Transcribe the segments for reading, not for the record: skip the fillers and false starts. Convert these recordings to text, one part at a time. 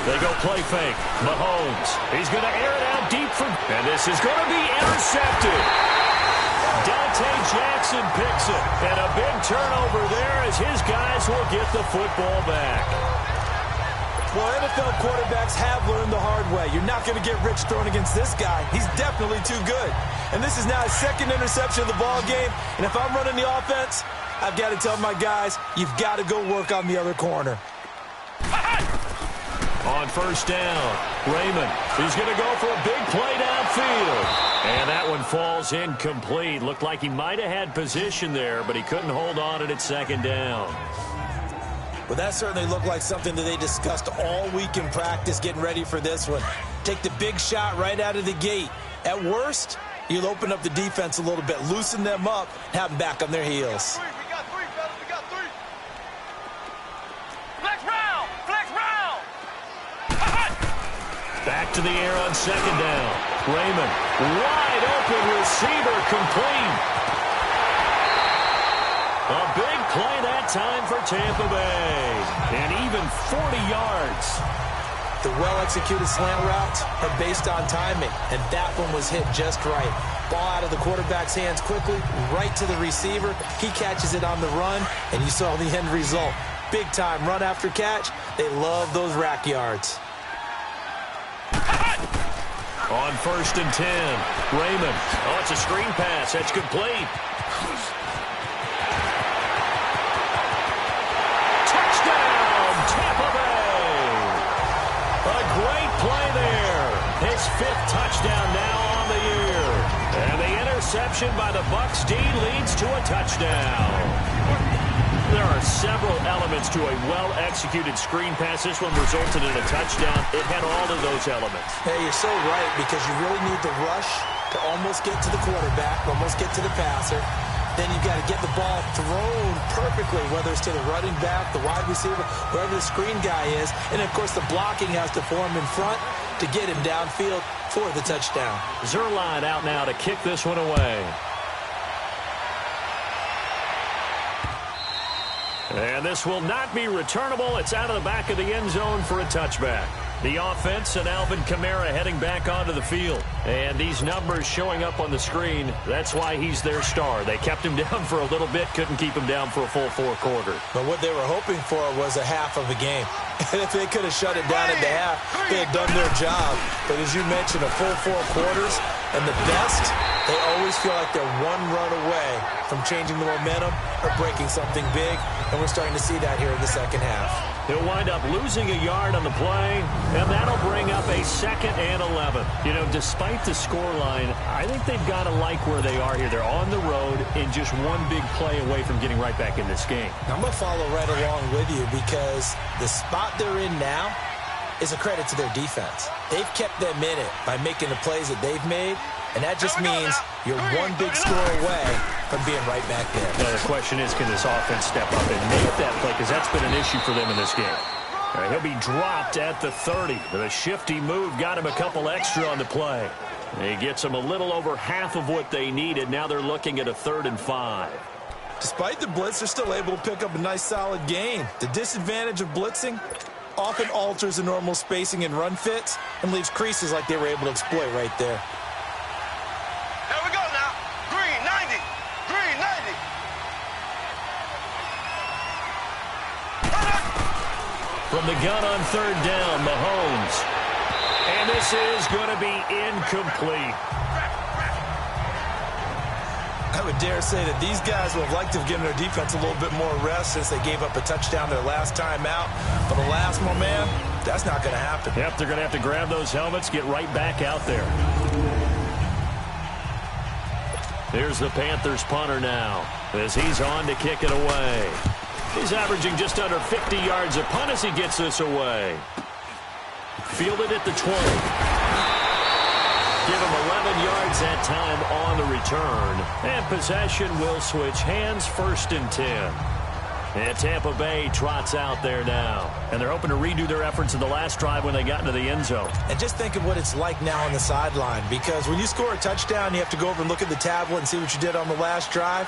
They go play fake. Mahomes. He's going to air it out deep for... And this is going to be intercepted. Dante Jackson picks it. And a big turnover there as his guys will get the football back. Well, NFL quarterbacks have learned the hard way. You're not going to get rich throwing against this guy. He's definitely too good. And this is now his second interception of the ball game. And if I'm running the offense, I've got to tell my guys, you've got to go work on the other corner. On first down, Raymond is going to go for a big play downfield. And that one falls incomplete. Looked like he might have had position there, but he couldn't hold on at second down. Well, that certainly looked like something that they discussed all week in practice getting ready for this one. Take the big shot right out of the gate. At worst, you'll open up the defense a little bit, loosen them up, have them back on their heels. We got three, fellas. We got three. Flex round. Flex round. Back to the air on second down. Raymond, wide open receiver, complete. A big play that time for Tampa Bay. And even 40 yards. The well-executed slant routes are based on timing, and that one was hit just right. Ball out of the quarterback's hands quickly, right to the receiver. He catches it on the run, and you saw the end result. Big-time run after catch. They love those rack yards. On first and 10, Raymond. Oh, it's a screen pass. That's complete. His fifth touchdown now on the year. And the interception by the Bucs D leads to a touchdown. There are several elements to a well-executed screen pass. This one resulted in a touchdown. It had all of those elements. Hey, you're so right, because you really need to rush to almost get to the quarterback, almost get to the passer. Then you've got to get the ball thrown perfectly, whether it's to the running back, the wide receiver, wherever the screen guy is. And, of course, the blocking has to form in front to get him downfield for the touchdown. Zerline out now to kick this one away. And this will not be returnable. It's out of the back of the end zone for a touchback. The offense and Alvin Kamara heading back onto the field. And these numbers showing up on the screen, that's why he's their star. They kept him down for a little bit, couldn't keep him down for a full four quarters. But what they were hoping for was a half of a game. And if they could have shut it down at the half, they had done their job. But as you mentioned, a full four quarters, and the best, they always feel like they're one run away from changing the momentum or breaking something big. And we're starting to see that here in the second half. He'll wind up losing a yard on the play, and that'll bring up a 2nd and 11. You know, despite the scoreline, I think they've got to like where they are here. They're on the road and just one big play away from getting right back in this game. I'm going to follow right along with you, because the spot they're in now is a credit to their defense. They've kept them in it by making the plays that they've made, and that just means you're one big score away from being right back there. Now the question is, can this offense step up and make that play? Because that's been an issue for them in this game. All right, he'll be dropped at the 30. The shifty move got him a couple extra on the play. He gets them a little over half of what they needed. Now they're looking at a 3rd and 5. Despite the blitz, they're still able to pick up a nice, solid gain. The disadvantage of blitzing often alters the normal spacing and run fits and leaves creases like they were able to exploit right there. Here we go now. Green 90. Green 90. From the gun on 3rd down, Mahomes. And this is going to be incomplete. I would dare say that these guys would have liked to have given their defense a little bit more rest since they gave up a touchdown their last time out. But alas, my man, that's not going to happen. Yep, they're going to have to grab those helmets, get right back out there. Here's the Panthers punter now as he's on to kick it away. He's averaging just under 50 yards a punt as he gets this away. Fielded at the 20. Give him 11 yards that time on the return. And possession will switch hands, 1st and 10. And Tampa Bay trots out there now. And they're hoping to redo their efforts in the last drive when they got into the end zone. And just think of what it's like now on the sideline. Because when you score a touchdown, you have to go over and look at the tablet and see what you did on the last drive.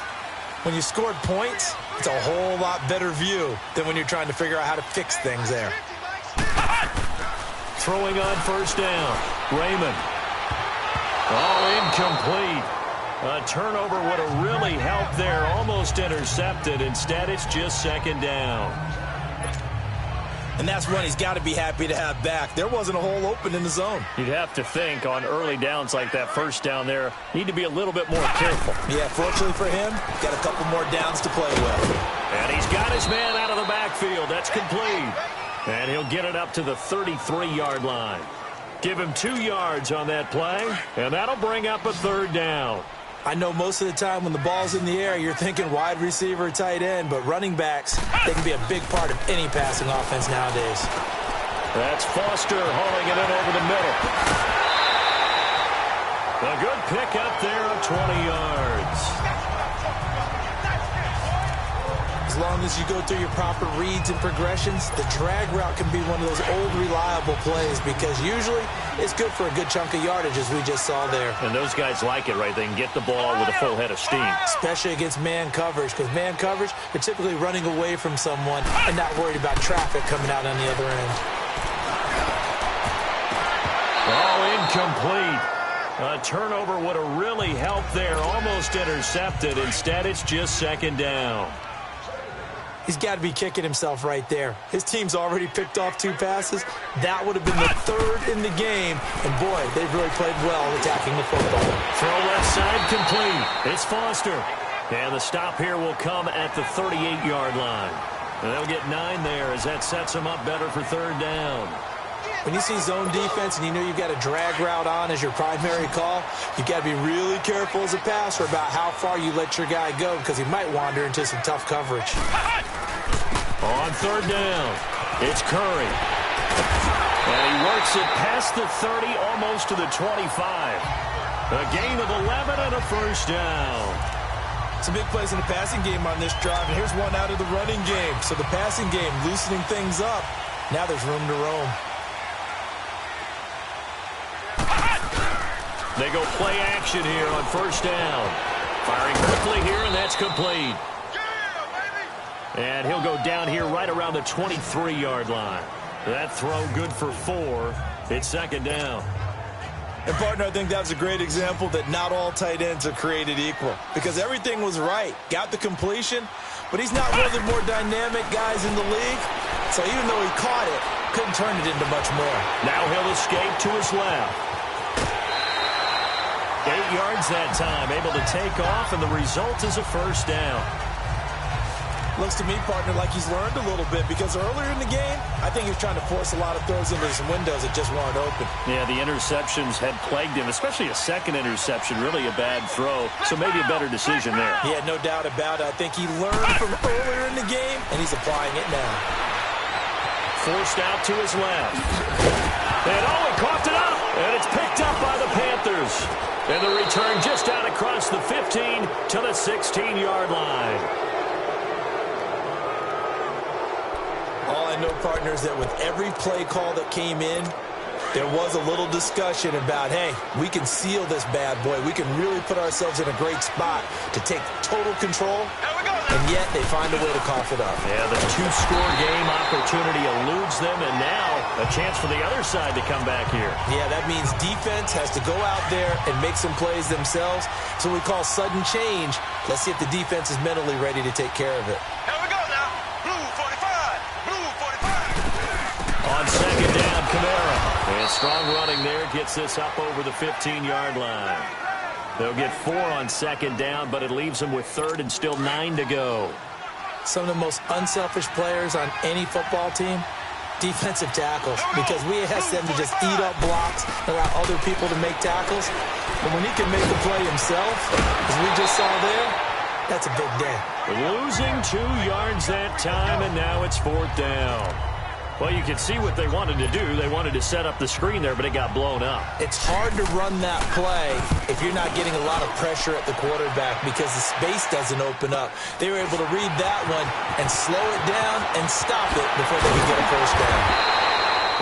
When you scored points, it's a whole lot better view than when you're trying to figure out how to fix things there. throwing on first down. Raymond. Oh, incomplete. A turnover would have really helped there. Almost intercepted. Instead, it's just second down. And that's one he's got to be happy to have back. There wasn't a hole open in the zone. You'd have to think on early downs like that first down there, need to be a little bit more careful. Yeah, fortunately for him, got a couple more downs to play with. And he's got his man out of the backfield. That's complete. And he'll get it up to the 33-yard line. Give him 2 yards on that play, and that'll bring up a third down. I know most of the time when the ball's in the air, you're thinking wide receiver, tight end, but running backs, they can be a big part of any passing offense nowadays. That's Foster hauling it in over the middle. A good pick up there of 20 yards. As long as you go through your proper reads and progressions, the drag route can be one of those old reliable plays because usually it's good for a good chunk of yardage, as we just saw there. And those guys like it, right? They can get the ball with a full head of steam. Especially against man coverage, because man coverage, they're typically running away from someone and not worried about traffic coming out on the other end. Oh, incomplete. A turnover would have really helped there. Almost intercepted. Instead, it's just second down. He's got to be kicking himself right there. His team's already picked off 2 passes. That would have been the 3rd in the game. And, boy, they've really played well attacking the football. Throw left side complete. It's Foster. And the stop here will come at the 38-yard line. And they'll get 9 there as that sets them up better for third down. When you see zone defense and you know you've got a drag route on as your primary call, you've got to be really careful as a passer about how far you let your guy go because he might wander into some tough coverage. On third down, it's Curry. And he works it past the 30, almost to the 25. A gain of 11 and a first down. Some big plays in the passing game on this drive, and here's one out of the running game. So the passing game loosening things up. Now there's room to roam. They go play action here on first down. Firing quickly here, and that's complete. And he'll go down here right around the 23-yard line. That throw good for 4. It's second down. And, partner, I think that was a great example that not all tight ends are created equal because everything was right. Got the completion, but he's not one of the more dynamic guys in the league. So even though he caught it, couldn't turn it into much more. Now he'll escape to his left. 8 yards that time, able to take off, and the result is a first down. Looks to me, partner, like he's learned a little bit because earlier in the game, I think he was trying to force a lot of throws into some windows that just weren't open. Yeah, the interceptions had plagued him, especially a second interception, really a bad throw, so maybe a better decision there. Yeah, no doubt about it. I think he learned from earlier in the game, and he's applying it now. Forced out to his left. And he coughed it up, and it's picked up by the Panthers. And the return just out across the 15 to the 16-yard line. All I know, partners, that with every play call that came in, there was a little discussion about, hey, we can seal this bad boy. We can really put ourselves in a great spot to take total control, and yet they find a way to cough it up. Yeah, the 2-score game opportunity eludes them, and now a chance for the other side to come back here. Yeah, that means defense has to go out there and make some plays themselves. So we call sudden change. Let's see if the defense is mentally ready to take care of it. Here we go now. Blue 45. Blue 45. On second down, Kamara. And strong running there gets this up over the 15-yard line. They'll get 4 on second down, but it leaves them with third and still 9 to go. Some of the most unselfish players on any football team, defensive tackles, because we ask them to just eat up blocks and allow other people to make tackles. But when he can make the play himself, as we just saw there, that's a big day. Losing 2 yards that time, and now it's 4th down. Well, you can see what they wanted to do. They wanted to set up the screen there, but it got blown up. It's hard to run that play if you're not getting a lot of pressure at the quarterback because the space doesn't open up. They were able to read that one and slow it down and stop it before they could get a first down.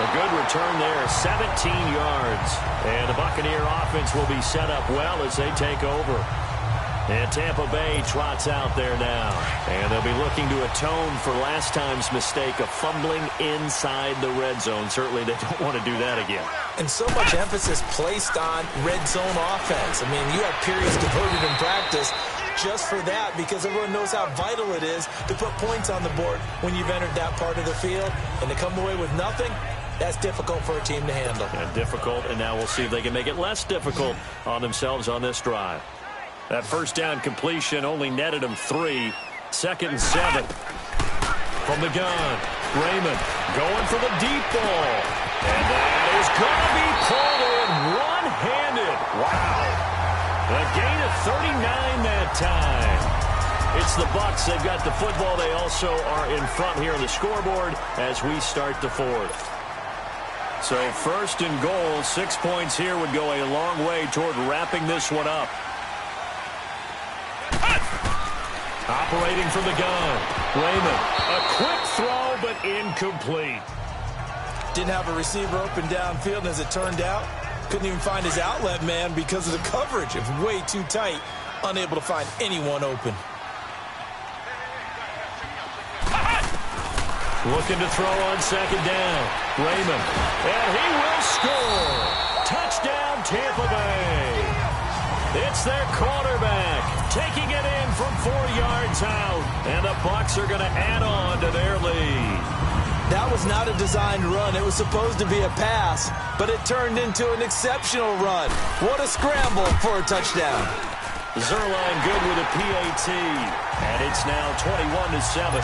A good return there, 17 yards. And the Buccaneer offense will be set up well as they take over. And Tampa Bay trots out there now. And they'll be looking to atone for last time's mistake of fumbling inside the red zone. Certainly they don't want to do that again. And so much emphasis placed on red zone offense. I mean, you have periods devoted in practice just for that, because everyone knows how vital it is to put points on the board when you've entered that part of the field. And to come away with nothing, that's difficult for a team to handle. And difficult, and now we'll see if they can make it less difficult on themselves on this drive. That first down completion only netted them 3. 2nd and 7. From the gun, Raymond going for the deep ball. And that is going to be pulled in one-handed. Wow. A gain of 39 that time. It's the Bucs. They've got the football. They also are in front here on the scoreboard as we start the 4th. So 1st and goal, 6 points here would go a long way toward wrapping this one up. Operating from the gun, Raymond. A quick throw, but incomplete. Didn't have a receiver open downfield, and as it turned out, couldn't even find his outlet man because of the coverage. It was way too tight, unable to find anyone open. Looking to throw on 2nd down, Raymond. And he will score. Touchdown, Tampa Bay. It's their quarterback taking it in from 4 yards out. And the Bucs are going to add on to their lead. That was not a designed run. It was supposed to be a pass, but it turned into an exceptional run. What a scramble for a touchdown. Zerline good with a PAT. And it's now 21-7.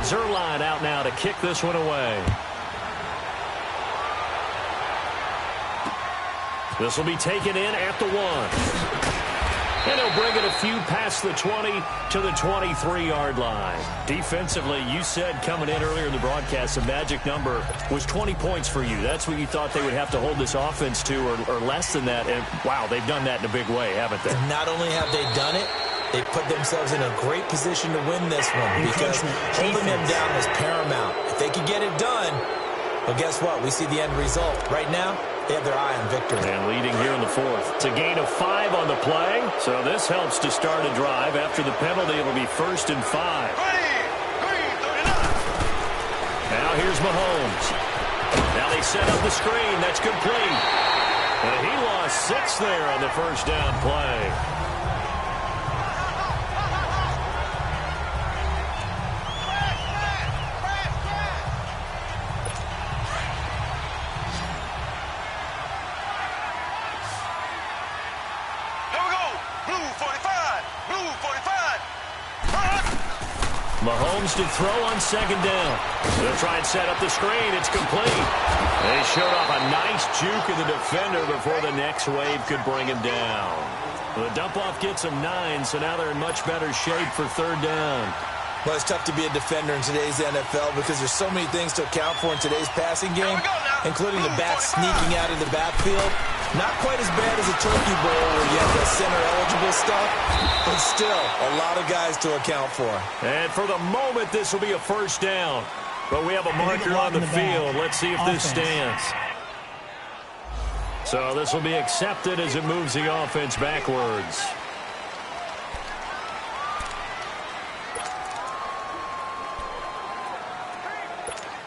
Zerline out now to kick this one away. This will be taken in at the 1. And he'll bring it a few past the 20 to the 23-yard line. Defensively, you said coming in earlier in the broadcast, the magic number was 20 points for you. That's what you thought they would have to hold this offense to, or less than that. And, wow, they've done that in a big way, haven't they? And not only have they done it, they put themselves in a great position to win this one, because holding them down was paramount. If they could get it done, well, guess what? We see the end result. Right now, they have their eye on victory. And leading here in the 4th. It's a gain of 5 on the play. So this helps to start a drive. After the penalty, it'll be 1st and 5. Now here's Mahomes. Now they set up the screen. That's complete. And he lost 6 there on the first down play. Mahomes to throw on 2nd down. They'll try and set up the screen. It's complete. They showed off a nice juke of the defender before the next wave could bring him down. The dump-off gets them 9, so now they're in much better shape for 3rd down. Well, it's tough to be a defender in today's NFL because there's so many things to account for in today's passing game, including the back sneaking out of the backfield. Not quite as bad as a Turkey Bowl where you have the center-eligible stuff, but still a lot of guys to account for. And for the moment, this will be a 1st down. But we have a marker on the field. Let's see if this stands. So this will be accepted as it moves the offense backwards.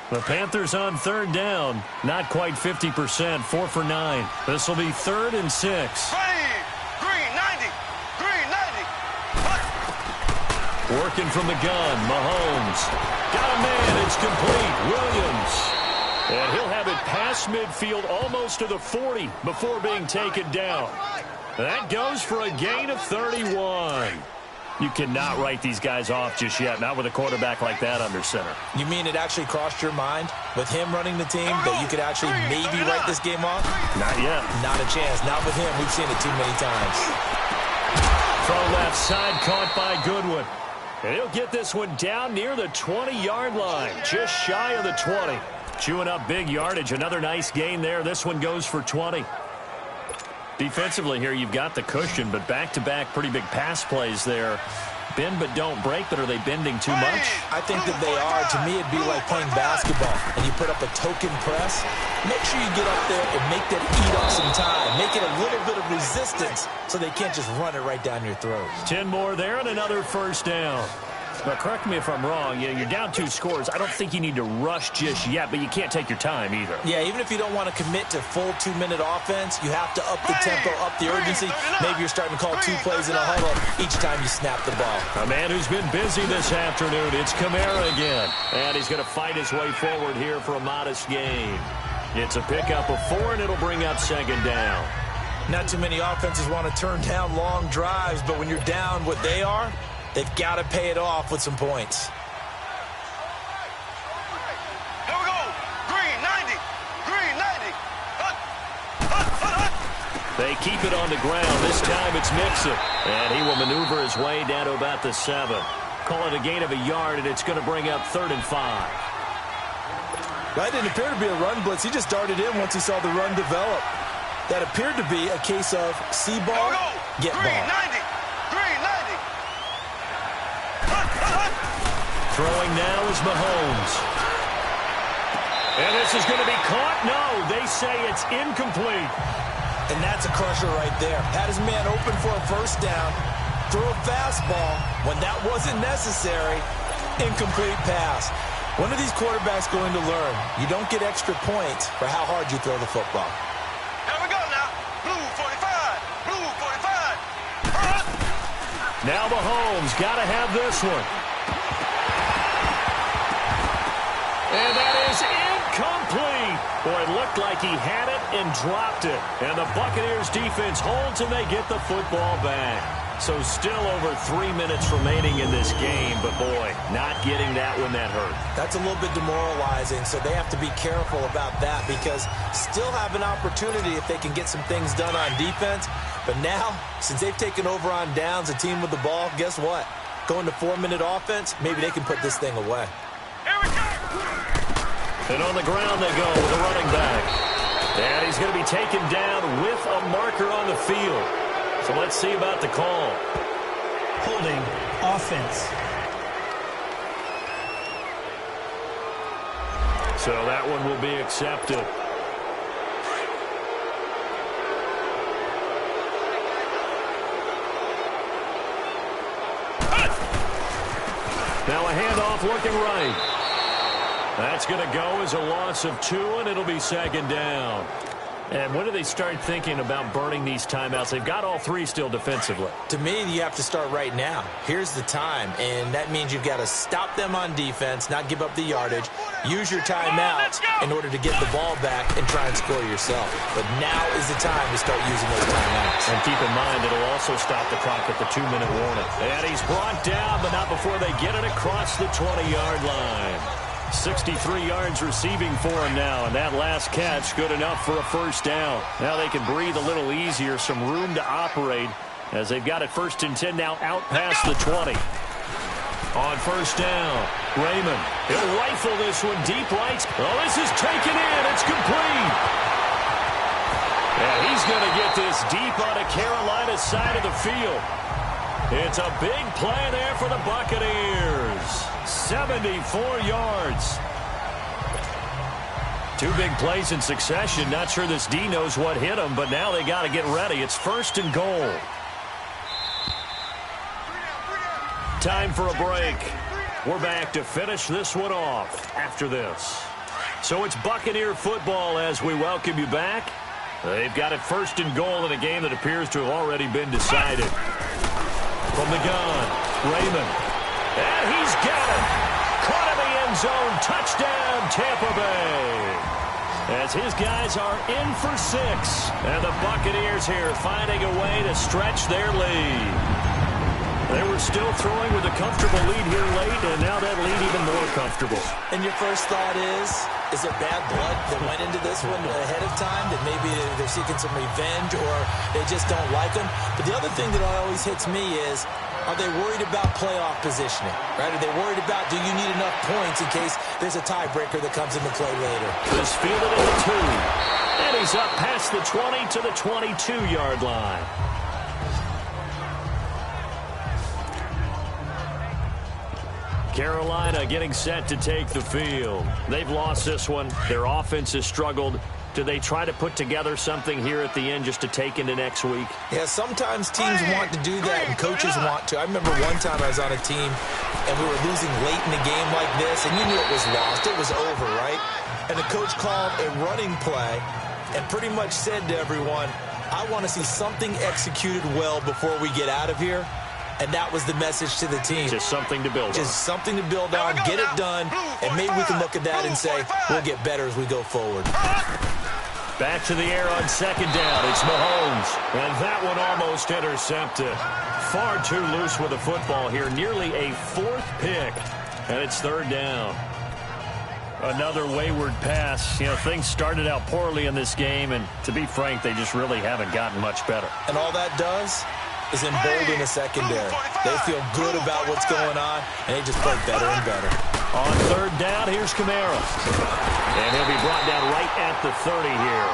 The Panthers on 3rd down. Not quite 50%. 4 for 9. This will be 3rd and 6. Green 90. Green 90. Working from the gun. Mahomes. Got a man. It's complete. Williams. And he'll have it past midfield almost to the 40 before being taken down. That goes for a gain of 31. You cannot write these guys off just yet, not with a quarterback like that under center. You mean it actually crossed your mind with him running the team that you could actually maybe write this game off? Not yet. Not a chance. Not with him. We've seen it too many times. Throw left side caught by Goodwin. And he'll get this one down near the 20-yard line, just shy of the 20. Chewing up big yardage. Another nice gain there. This one goes for 20. Defensively here, you've got the cushion, but back-to-back pretty big pass plays there Bend but don't break, but are they bending too much? I think that they are. To me, it'd be like playing basketball, and you put up a token press. Make sure you get up there and make them eat up some time. Make it a little bit of resistance so they can't just run it right down your throat. 10 more there and another first down. Now, correct me if I'm wrong. You're down 2 scores. I don't think you need to rush just yet, but you can't take your time either. Yeah, even if you don't want to commit to full 2-minute offense, you have to up the tempo, up the urgency. Maybe you're starting to call 2 plays in a huddle each time you snap the ball. A man who's been busy this afternoon, it's Kamara again. And he's going to fight his way forward here for a modest gain. It's a pickup of 4, and it'll bring up second down. Not too many offenses want to turn down long drives, but when you're down what they are, they've got to pay it off with some points. Here we go. Green, 90. Green, 90. They keep it on the ground. This time it's Mixon. And he will maneuver his way down to about the 7. Call it a gain of a yard, and it's going to bring up 3rd and 5. That didn't appear to be a run blitz. He just darted in once he saw the run develop. That appeared to be a case of see ball, get Green, ball. 90. Green, 90. Throwing now is Mahomes. And this is going to be caught. No, they say it's incomplete. And that's a crusher right there. Had his man open for a first down. Throw a fastball when that wasn't necessary. Incomplete pass. When are these quarterbacks going to learn? You don't get extra points for how hard you throw the football. Here we go now. Blue 45. Blue 45. Now Mahomes got to have this one. And that is incomplete. Boy, it looked like he had it and dropped it. And the Buccaneers defense holds and they get the football back. So still over 3 minutes remaining in this game, but boy, not getting that when that hurt. That's a little bit demoralizing, so they have to be careful about that because still have an opportunity if they can get some things done on defense. But now, since they've taken over on downs, a team with the ball, guess what? Going to 4-minute offense, maybe they can put this thing away. Here we go. And on the ground they go with a running back. And he's going to be taken down with a marker on the field. So let's see about the call. Holding offense. So that one will be accepted. Now a handoff looking right. That's going to go as a loss of 2, and it'll be second down. And when do they start thinking about burning these timeouts? They've got all 3 still defensively. To me, you have to start right now. Here's the time, and that means you've got to stop them on defense, not give up the yardage, use your timeouts in order to get the ball back and try and score yourself. But now is the time to start using those timeouts. And keep in mind, it'll also stop the clock at the 2-minute warning. And he's brought down, but not before they get it across the 20-yard line. 63 yards receiving for him now, and that last catch good enough for a first down. Now they can breathe a little easier, some room to operate as they've got it 1st and 10 now out past the 20. On first down, Raymond. He'll rifle this one deep right. Oh, this is taken in. It's complete. And he's going to get this deep on the Carolina side of the field. It's a big play there for the Buccaneers. 74 yards. 2 big plays in succession. Not sure this D knows what hit him, but now they got to get ready. It's 1st and goal. Time for a break. We're back to finish this one off after this. So it's Buccaneer football as we welcome you back. They've got it 1st and goal in a game that appears to have already been decided. From the gun, Raymond. And he's got it. Caught in the end zone. Touchdown, Tampa Bay. As his guys are in for 6. And the Buccaneers here finding a way to stretch their lead. They were still throwing with a comfortable lead here late, and now that lead even more comfortable. And your first thought is there bad blood that went into this one ahead of time, that maybe they're seeking some revenge or they just don't like them? But the other thing that always hits me is, are they worried about playoff positioning? Right? Are they worried about, do you need enough points in case there's a tiebreaker that comes into play later? This fielded at the 2. And he's up past the 20 to the 22-yard line. Carolina getting set to take the field. They've lost this one. Their offense has struggled. Do they try to put together something here at the end just to take into next week? Yeah, sometimes teams want to do that and coaches want to. I remember one time I was on a team and we were losing late in the game like this, and you knew it was lost. It was over, right? And the coach called a running play and pretty much said to everyone, I want to see something executed well before we get out of here. And that was the message to the team. Just something to build on. Just something to build on, get it done, and maybe we can look at that and say, we'll get better as we go forward. Back to the air on second down. It's Mahomes. And that one almost intercepted. Far too loose with the football here. Nearly a fourth pick. And it's third down. Another wayward pass. You know, things started out poorly in this game, and to be frank, they just really haven't gotten much better. And all that does is embolden the secondary. They feel good about what's going on, and they just play better and better. On third down, here's Kamara. And he'll be brought down right at the 30 here.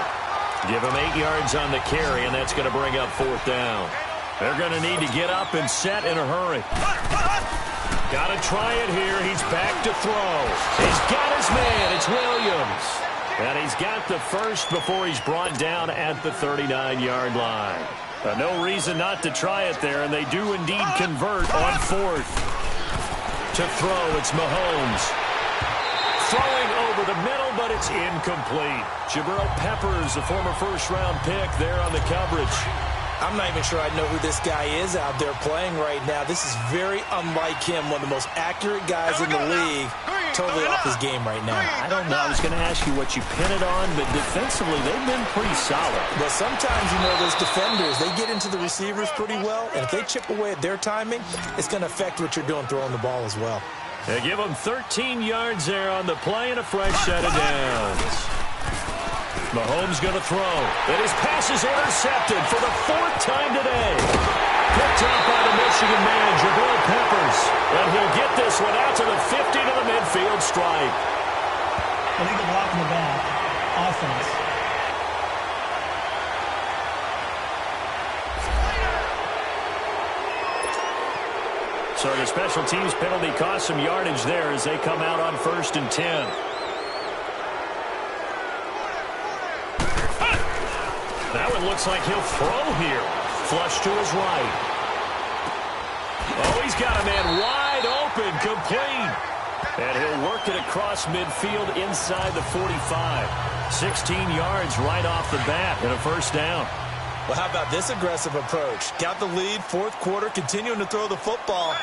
Give him 8 yards on the carry, and that's going to bring up fourth down. They're going to need to get up and set in a hurry. Got to try it here. He's back to throw. He's got his man. It's Williams. And he's got the first before he's brought down at the 39-yard line. No reason not to try it there, and they do indeed convert on fourth. To throw, it's Mahomes. Throwing over the middle, but it's incomplete. Jabril Peppers, the former first-round pick, there on the coverage. I'm not even sure I know who this guy is out there playing right now. This is very unlike him, one of the most accurate guys in the league. Totally off his game right now. I don't know. I was going to ask you what you pin it on, but defensively, they've been pretty solid. But sometimes, you know, those defenders, they get into the receivers pretty well, and if they chip away at their timing, it's going to affect what you're doing throwing the ball as well. They give them 13 yards there on the play and a fresh set of downs. Mahomes going to throw. And his pass is intercepted for the fourth time today. Picked up by the Michigan man, Jabril Peppers. And he'll get this one out to the 50 to the midfield stripe. Illegal block in the back. Offense. So the special teams penalty cost some yardage there as they come out on 1st and 10. That one looks like he'll throw here. Flush to his right. Oh, he's got a man wide open, complete. And he'll work it across midfield inside the 45. 16 yards right off the bat and a first down. Well, how about this aggressive approach? Got the lead, fourth quarter, continuing to throw the football.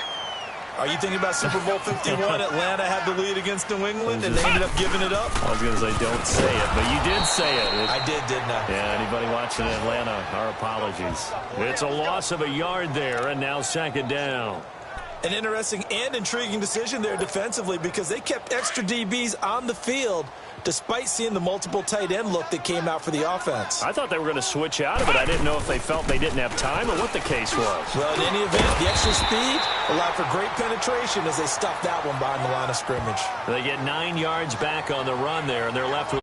Are you thinking about Super Bowl 51? Atlanta had the lead against New England, and they ended up giving it up? I was going to say, don't say it, but you did say it. I did, didn't I? Yeah, anybody watching Atlanta, our apologies. It's a loss of a yard there, and now second down. An interesting and intriguing decision there defensively because they kept extra DBs on the field despite seeing the multiple tight end look that came out for the offense. I thought they were going to switch out of it. I didn't know if they felt they didn't have time or what the case was. Well, in any event, the extra speed allowed for great penetration as they stuffed that one behind the line of scrimmage. They get 9 yards back on the run there, and they're left with